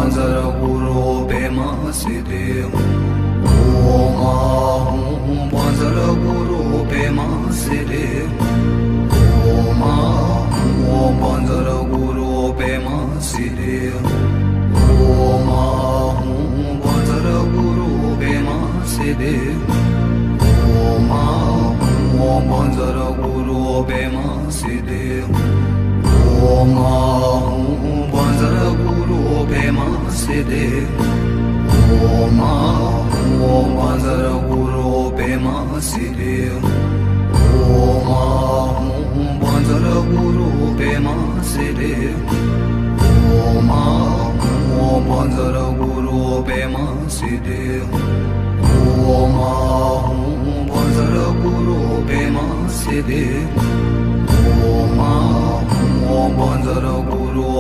Banzar Guru Pema Siddhi Om Ahum Banzar Guru Pema Siddhi Om Ahum Banzar Guru Pema Siddhi Om Ahum Banzar Guru Pema Siddhi Om Ahum Banzar Guru Pema Siddhi Om Ahum Banzar Guru Pema Siddhi Om Ahum Banzar Guru Pema Siddhi Om Ahum Banzar Guru Pema Siddhi Om Ahum Banzar Guru Pema Siddhi Om Ahum Banzar Guru Pema Siddhi Om Ahum Banzar Guru